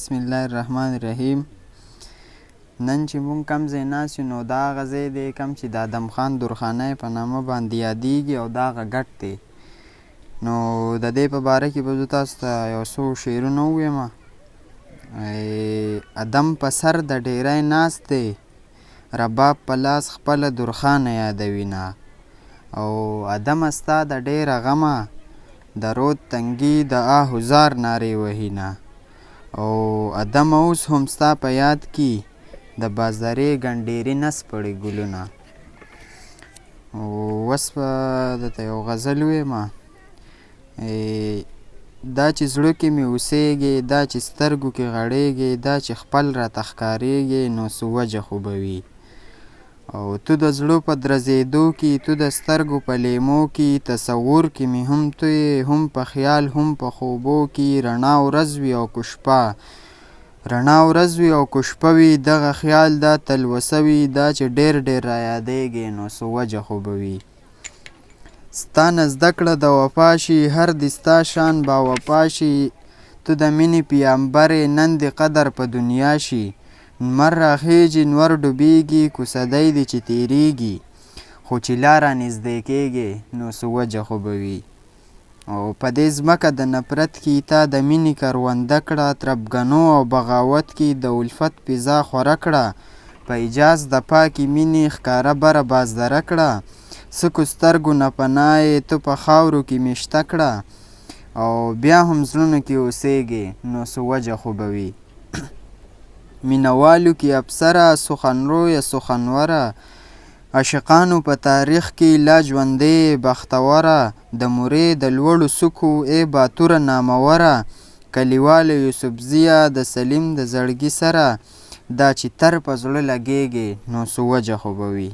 بسم الله الرحمن الرحیم. نن چې مونږ کم ځای ناست یو نو دا هغه ځای دی کم چې د ادم خان درخانۍ په نامه باندې یادیږي او دا هغه ګټ دی. نو د دې په باره کې به زه تاسو ته یو څو شعرونه ووایم. ادم په سر د ډیری ناست دی، رباب په لاس خپله درخانه یادوینه. او ادمه ستا د ډیره غمه، د رود تنګي د آهوزار نارې وهینه. او ادمه اوس هم ستا په یاد کې د بازارې ګنډېرې نس پړې ګلونه. اوس به درته یو غزل ویمه. دا چې زړه کې مې اوسېږې، دا چې سترګو کې غړېږې، دا چې خپل راته ښکارېږې، نو څه وجه خو به وي. او تو د زړه په درزېدو کې، تو د سترګو په لیمو کې، تصور کې مې هم تو یې، هم په خیال هم په خوبو کې. رڼا ورځ وي او که شپه، رڼا ورځ وي او که شپه وي، دغه خیال دا تلوسه وي، دا چې ډېر ډېر رایادېږې، نو څه وجه خو به وي. ستا نه زده کړه د وفا شي، هر دې ستا شان باوفا شي. تو د مینې پیغمبر یې، نن دې قدر په دنیا شي. لمر راخیږي نور ډوبېږي، کوڅدی دې چې تېرېږي، خو چې لاره نږدې کېږي، نو څه وجه خو به وي. او په دې ځمکه د نفرت کې تا د مینې کرونده کړه، تربګنو او بغاوت کې د الفت فضا خوره کړه. په ایجاز د پاکې مینې ښکاره بره بازدره کړه. سکو سترګو نه پناه یې تو په خاورو کې مې شته کړه. او بیا هم زړونو کې اوسېږې، نو څه وجه خو به وي. مینوالو کې ابصره، سخنرویه سخنوره، عاشقانو په تاریخ کې لا ژوندۍ بختوره. د مرې د لوړو څوکو ای باتوره ناموره، کلیواله یوسفزیه د سلیم د زړګي سره. دا چې تر په زړه لګېږې، نو څه وجه خو به وي.